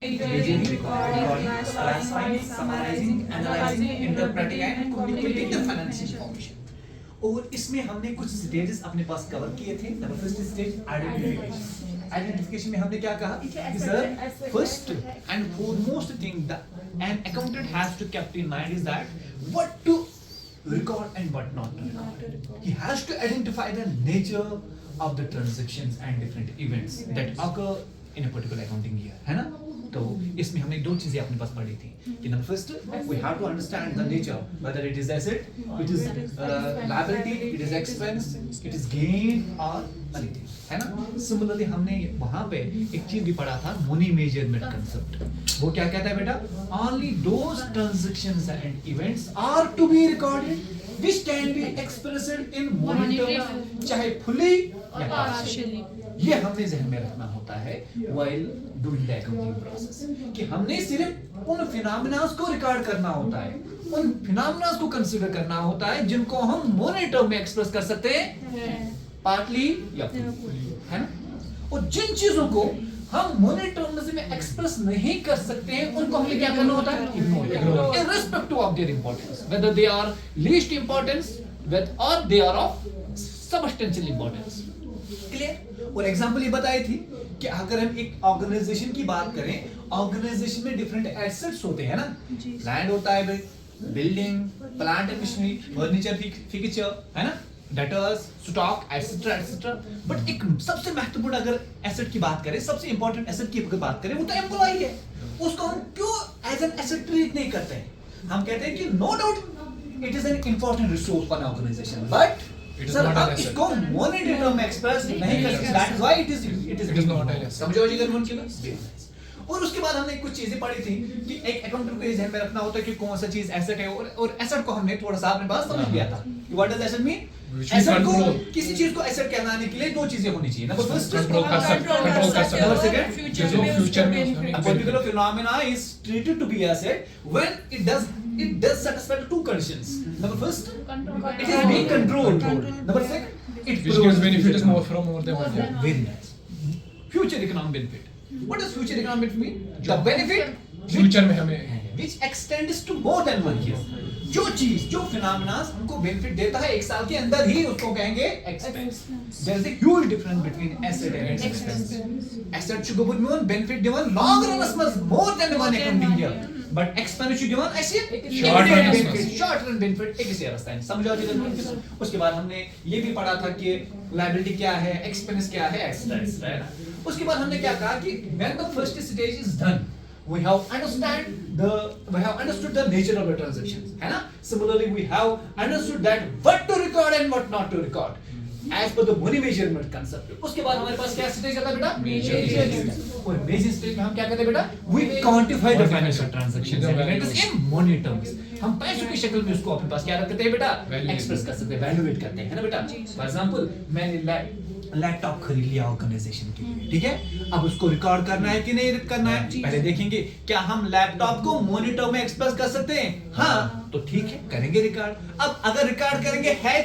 Reading, recording, classifying, summarizing, analyzing, interpreting and communicating the financial information. और इसमें हमने कुछ स्टेजेस अपने पास कवर किए थे. Number first stage identification. Identification में हमने क्या कहा कि sir first and foremost thing that an accountant has to keep in mind is that what to record and what not to record. He has to identify the nature of the transactions and different events that occur in a particular accounting year, है ना? तो इसमें हमने दो चीजें अपने पास पढ़ी थी कि number first we have to understand the nature whether it is asset, it is liability, it is expense, it is gain और मनी, है ना? सिमिलरली हमने वहां पे एक चीज भी पढ़ा था मनी मेजरमेंट कांसेप्ट. वो क्या कहता है बेटा? Only those transactions and events are to be recorded which can be expressed in money terms, चाहे fully या partially. ये हमने ज़हन में रखना होता है while doing the accounting process कि हमने सिर्फ उन फिनोमेना को रिकॉर्ड करना होता है, उन फिनोमेना को कंसीडर करना होता है जिनको हम मनी टर्म में एक्सप्रेस कर सकते हैं पार्टली या fully, है ना? और जिन चीजों को हम मनी टर्म्स में एक्सप्रेस नहीं कर सकते हैं उनको हमें क्या करना होता है? Ignore, irrespective of their importance, whether they are least importance or they are of substantial importance. Clear? और एग्जांपल ये बताई थी कि अगर हम एक ऑर्गेनाइजेशन की बात करें, ऑर्गेनाइजेशन में डिफरेंट एसेट्स होते हैं ना, लैंड होता है, building, plant and machinery, furniture, fixture, है ना, debtors, stock, etcetera etcetera. But एक सबसे महत्वपूर्ण अगर एसेट की बात करें, सबसे इंपॉर्टेंट एसेट की अगर बात करें, वो तो एम्प्लॉय है. उसको हम क्यों एज एन एसेट ट्रीट नहीं करते हैं? हम कहते हैं कि no doubt it is an important resource for an organization, but sir हम इसको मॉनेटरी टर्म में एक्सप्रेस नहीं कर सकते. That is why it is not an asset. समझो जी अगर मुमकिन है. और उसके बाद हमने कुछ चीजें पढ़ी थी कि एक अकाउंटेंट को ये ध्यान में रखना होता है कि कौन सा चीज एसेट है, और एसेट को हमने थोड़ा सा अपने पास समझ लिया था. What does asset mean? Asset को, किसी चीज को एसेट कहलाने के लिए दो चीजें होनी चाहिए. नंबर फर्स्ट कंट्रोल कर सकते, नंबर सेकंड जो फ्यूचर में a particular phenomena is treated to be asset when it does satisfy two conditions. Number first, it is being controlled. Number second, it gives benefit more from more than one year. Very nice. Future economic benefit. What does future economic mean? The benefit future में हमें which extends to more than 1 year. जो चीज, जो phenomena हमको benefit देता है एक साल के अंदर ही, उसको कहेंगे expense. There is a huge difference between asset and expense. Asset should be given benefit given long run as more than one accounting year, but expense should given ऐसे short run benefit एक ही रास्ता है. समझो जी जरा. उसके बाद हमने ये भी पढ़ा था कि liability क्या है, expense क्या है, एक्सपेंस, है ना? उसके बाद हमने क्या कहा कि when the first stage is done, we have understood the nature of the transactions, है ना? Similarly, we have understood that what to record and what not to record as per the money measurement concept. उसके बाद हमारे पास क्या stage आता है बेटा? Measure. और measure stage में हम क्या करते हैं बेटा? We quantify the financial transactions and events in money terms. हम पैसों की शक्ल में उसको अपने पास क्या रखते हैं बेटा? एक्सप्रेस कर सकते हैं, वैल्यूएट करते हैं, है ना बेटा? फॉर एग्जांपल मैंने लैपटॉप खरीद लिया ऑर्गेनाइजेशन के लिए, ठीक है? अब उसको रिकॉर्ड करना है कि नहीं करना है, पहले देखेंगे क्या हम लैपटॉप को मॉनिटर में एक्सप्रेस कर सकते हैं. हाँ तो ठीक है, करेंगे रिकॉर्ड. अब अगर रिकॉर्ड करेंगे है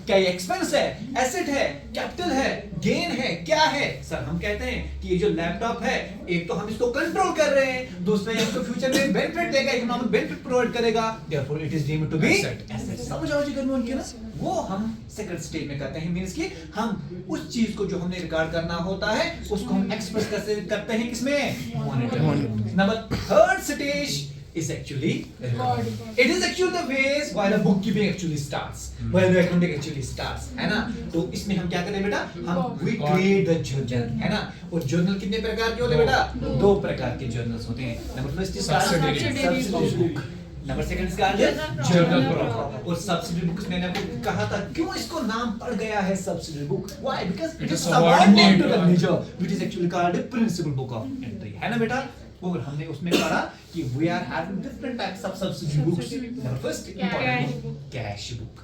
क्या ये एक्सपेंस है, एसेट है, कैपिटल है, गेन है, क्या है? सर हम कहते हैं कि ये जो लैपटॉप है, एक तो हम इसको कंट्रोल कर रहे हैं, दूसरा ये हमको फ्यूचर में बेनिफिट देगा, इकोनॉमिक बेनिफिट प्रोवाइड करेगा, therefore it is deemed to be asset. समझ आओ जी गर्म उनके ना. वो हम सेकंड स्टेज में करते हैं, मींस कि हम उस चीज को जो हमने रिकॉर्ड करना होता है उसको हम एक्सप्रेस करते हैं किसमें? Monitor. Number third stage is actually recording. It is actually the phase while the bookkeeping actually starts, while the accounting actually starts, है ना? तो इसमें हम क्या करते हैं बेटा? हम we create the journal, है ना? और जर्नल कितने प्रकार के होते हैं बेटा? दो प्रकार के जर्नल्स होते हैं. Number first is subsidiary book, number second इसका जर्नल प्रॉपर. और सब्सिडरी बुक्स मैंने आपको कहा था क्यों इसको नाम पड़ गया है subsidiary book. Why? Because it is subordinate to the major which is actually called the principal book of entry, है ना बेटा? और हमने उसमें पढ़ा कि we are having different types of subsidiary books. Number first important book, cash book.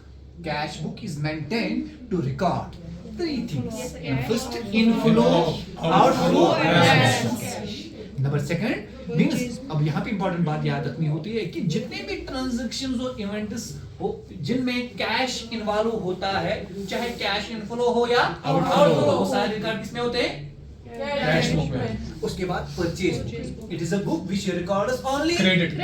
Cash book is maintained to record three things. First, inflow, outflow, and cash. Number second means अब यहाँ पे important बात याद रखनी होती है कि जितने भी transactions और events हो जिनमें कैश इन्वॉल्व होता है, चाहे कैश इनफ्लो हो या आउटफ्लो हो, सारे रिकॉर्ड किसमें होते हैं? कैश बुक में उसके बाद purchase, it is a book which records only credit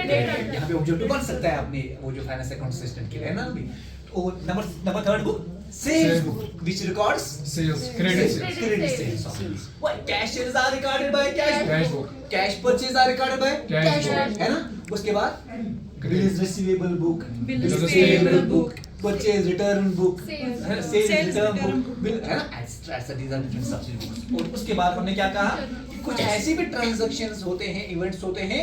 यहाँ पे ऑब्जेक्टिव बन सकता है अपने वो जो फाइनेंस अकाउंट असिस्टेंट के लिए है ना अभी। और number third book sales book which records sales credit credit sales. Why cashiers are recorded by cash Cash book. book. Cash purchase are recorded by Cash book. है ना। उसके बाद bills receivable book, Bills payable payable book, purchase return book, Sales. sales Sales return return book, bill है ना। Etc. These are different subsidy books. और उसके बाद हमने क्या कहा कि कुछ ऐसे भी ट्रांजैक्शंस होते हैं, इवेंट्स होते हैं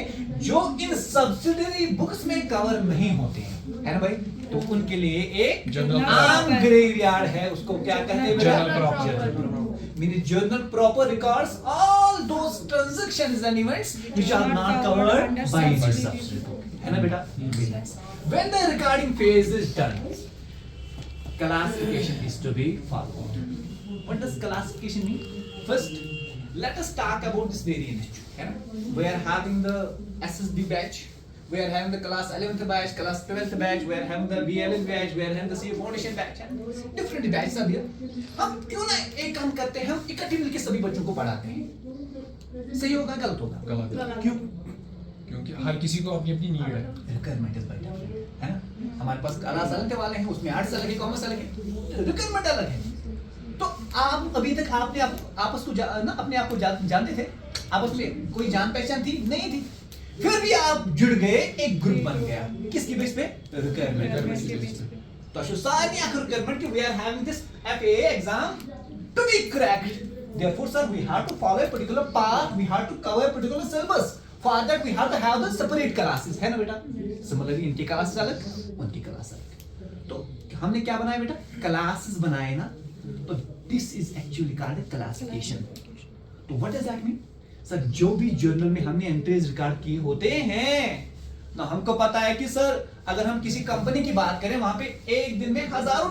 जो इन सब्सिडरी बुक्स में कवर नहीं होते हैं, है ना भाई। तो उनके लिए एक Journal आम proper. ग्रेवयार्ड है, उसको क्या कहते हैं बेटा? Journal proper. Journal proper. Meaning journal proper records all those transactions and events which are not covered by this subsidy book. है ना बेटा? When the recording phase is done, classification is to be followed. What does classification mean? First, let us talk about this variant issue. है ना? We are having the SSB batch. We are having the class 11th batch, class 12th batch. We are having the BLS batch. We are having the CA foundation batch. Different batches are there. हम क्यों ना एक काम करते हैं, हम इकट्ठे मिलकर सभी बच्चों को पढ़ाते हैं। सही होगा गलत होगा? गलत क्यों? क्योंकि हर किसी को अपनी अपनी नीड है। रिक्वायरमेंट इज बेटर, है ना। हमारे पास क्लास अलग के वाले हैं, उसमें आर्ट्स अलग है, कॉमर्स अलग है, रिक्वायरमेंट अलग है। तो आप अभी तक आपने आपस को ना अपने आप को जानते थे? आपस में कोई जान पहचान थी? नहीं थी। फिर भी आप जुड़ गए, एक ग्रुप बन गया। किसकी बेस पे? रिक्वायरमेंट। तो सारी रिक्वायरमेंट कि we are having this FAA exam to be cracked, therefore sir we have to follow a particular path, we have to cover a particular syllabus, for that we have to have the separate classes, है ना बेटा। Similarly इनकी classes अलग, उनकी class अलग। तो हमने क्या बनाया बेटा? क्लासेस बनाए ना। तो this is actually called classification. तो what does that mean? Sir जो भी जर्नल में हमने एंट्रीज रिकॉर्ड किए होते हैं ना, हमको पता है कि सर अगर हम किसी कंपनी की बात करें, वहां पे एक दिन में हजारों